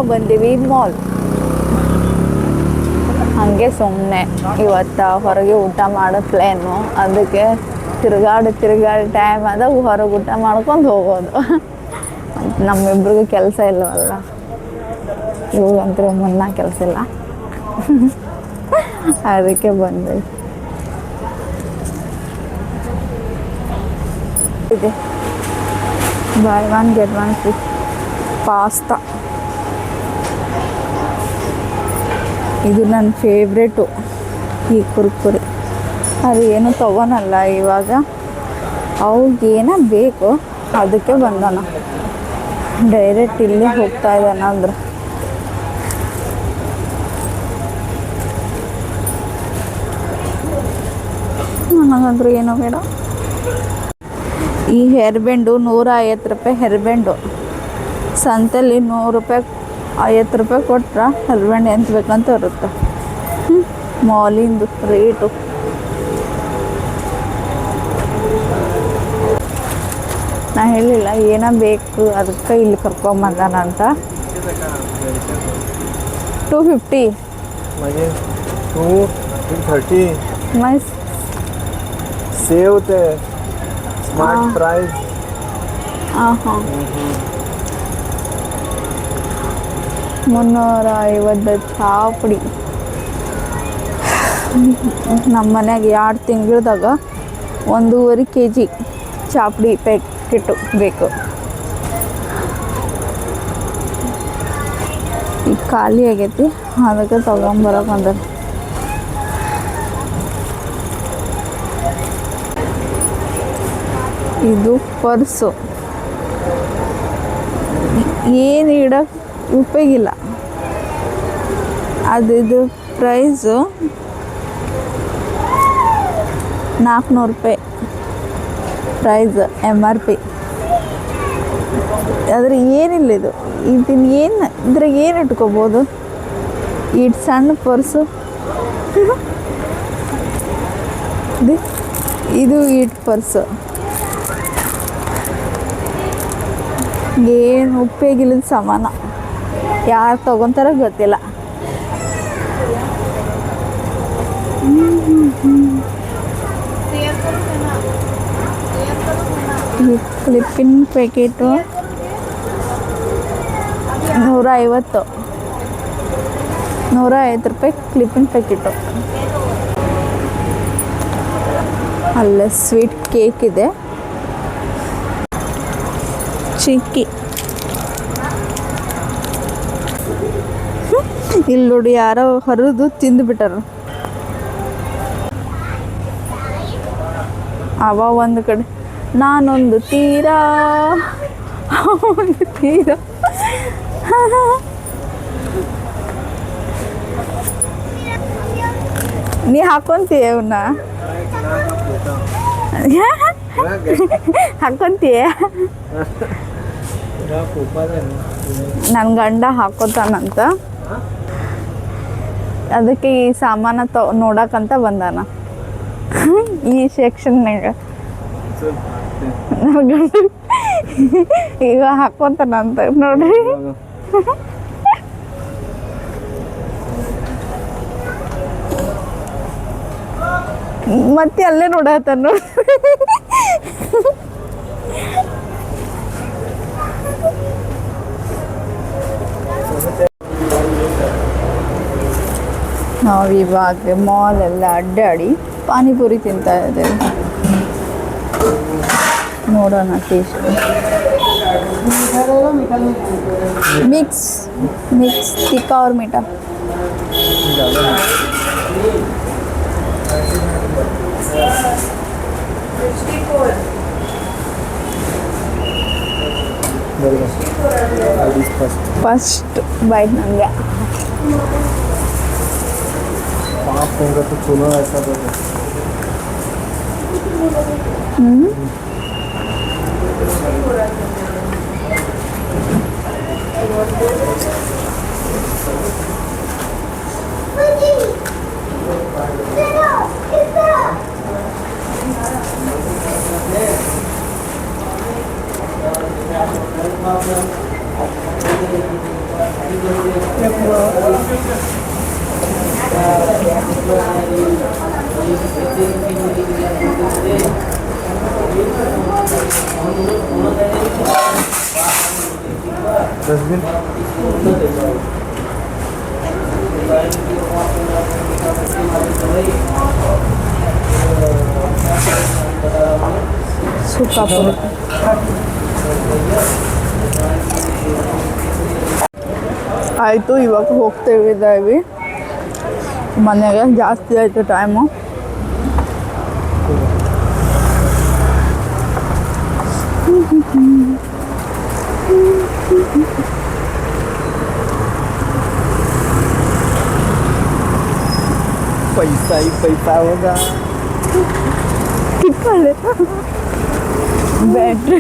ನಾವು ಬಂದೀವಿ ಮಾಲ್. ಹಾಗೆ ಸುಮ್ಮನೆ ಇವತ್ತು ಹೊರಗೆ ಊಟ ಮಾಡೋ ಪ್ಲ್ಯಾನು. ಅದಕ್ಕೆ ತಿರುಗಾಡಿ ಟೈಮ್ ಆದಾಗ ಹೊರಗೆ ಊಟ ಮಾಡ್ಕೊಂಡು ಹೋಗೋದು. ನಮ್ಮಿಬ್ರಿಗೂ ಕೆಲಸ ಇಲ್ಲವಲ್ಲ, ಇವಾಗಂತೂ ಮುನ್ನ ಕೆಲಸ ಇಲ್ಲ. ಅದಕ್ಕೆ ಬಂದ್ವಿ. ಇದೆ ಬೈ 1 get 1 free ಪಾಸ್ತಾ. ಇದು ನನ್ನ ಫೇವ್ರೇಟು, ಈ ಕುರ್ಕುರಿ. ಅದು ಏನು ತೊಗೊಳಲ್ಲ ಇವಾಗ, ಅವ್ರಿಗೇನೋ ಬೇಕು ಅದಕ್ಕೆ ಬಂದಾನ. ಡೈರೆಕ್ಟ್ ಇಲ್ಲಿ ಹೋಗ್ತಾ ಇದ್ದಾನ ಅಂದ್ರೆ ನನಗಂದ್ರೂ ಏನೋ ಬೇಡ. ಈ ಹೇರ್ ಬ್ಯಾಂಡು 150 ರೂಪಾಯಿ ಹೇರ್ ಬ್ಯಾಂಡು. ಸಂತೆಯಲ್ಲಿ 100 ರೂಪಾಯಿ 50 ರೂಪಾಯಿ ಕೊಟ್ರೆ ಹೇರ್ ಬ್ಯಾಂಡ್ ಎಂತ ಬೇಕಂತ ಇರುತ್ತೆ. ಮಾಲಿಂದು ರೇಟು. ನಾ ಹೇಳಿಲ್ಲ ಏನೋ ಬೇಕು ಅದಕ್ಕೆ ಇಲ್ಲಿ ಕರ್ಕೊಂಬಂದಾನ ಅಂತ. 250 230 ಮೈ सेव थे स्मार्ट प्राइस. ಹಾಂ 350 ಚಹಾ ಪುಡಿ. ನಮ್ಮ ಮನ್ಯಾಗ 2 ತಿಂಗಳದಾಗ 1.5 kg ಚಹಾ ಪುಡಿ ಪ್ಯಾಕೆಟು ಬೇಕು. ಈಗ ಖಾಲಿ ಆಗೈತಿ, ಅದಕ್ಕೆ ತೊಗೊಂಬರಕ್ಕೆ ಬಂದ. ಇದು ಪರ್ಸು, ಏನು ಇಡಕ್ಕೆ ಉಪಯೋಗಿಲ್ಲ. ಇದು ಪ್ರೈಸು 400 ರೂಪಾಯಿ ಪ್ರೈಸ್ MRP. ಆದರೆ ಏನಿಲ್ಲ ಇದನ್ನು ಏನು ಇದ್ರಾಗ ಏನು ಇಟ್ಕೋಬೋದು. ಇಟ್ಟು ಸಣ್ಣ ಪರ್ಸು ಇದು ಇಟ್ಟು ಪರ್ಸು ಏನು ಉಪಯೋಗಿಲ್ಲದ ಸಾಮಾನ. ಯಾರು ತೊಗೊತಾರ ಗೊತ್ತಿಲ್ಲ. ಕ್ಲಿಪ್ಪಿನ ಪ್ಯಾಕೆಟು 150 ರೂಪಾಯಿ ಕ್ಲಿಪ್ಪಿನ ಪ್ಯಾಕೆಟು. ಅಲ್ಲೇ ಸ್ವೀಟ್ ಕೇಕ್ ಇದೆ, ಚಿಕ್ಕಿ. ಇಲ್ಲಿ ನೋಡಿ ಯಾರೋ ಹರಿದು ತಿಂದುಬಿಟ್ಟಾರ. ಅವ ಒಂದು ಕಡೆ, ನಾನೊಂದು ತೀರ ಒಂದು ತೀರ. ನೀ ಹಾಕೊಂತೀಯ ಅವನ್ನ ಹಾಕೊಂತೀಯ? ನನ್ನ ಗಂಡ ಹಾಕೋತಾನಂತ, ಅದಕ್ಕೆ ಈ ಸಾಮಾನ ನೋಡಕ್ಕಂತ ಬಂದಾನ ಈ ಸೆಕ್ಷನ್ನಾಗ. ನನ್ನ ಗಂಡ ಈಗ ಹಾಕೋತಾನಂತ ನೋಡ್ರಿ. ಮತ್ತೆ ಅಲ್ಲೇ ನೋಡತ್ತಾನ ನೋಡಿ. ನಾವಿವಾಗ ಮಾಲೆಲ್ಲ ಅಡ್ಡಾಡಿ ಪಾನಿಪುರಿ ತಿಂತಾ ಇದ್ದೇವೆ. ನೋಡೋಣ ಟೇಸ್ಟ್. ಮಿಕ್ಸ್ ಟಿಕ್ಕಾ और मीठा. ಫಸ್ಟ್ ಬೈಟ್ ನನಗೆ पाप होगा तो चुनो ऐसा तो डस्टबिन ಸುಖಾಪುರ ಆಯಿತು. ಇವಾಗ ಹೋಗ್ತೇವೆ ಮನೆಗೆ. ಜಾಸ್ತಿ ಆಯಿತು ಟೈಮು. पैसा ही पैसा होगा. बैटरी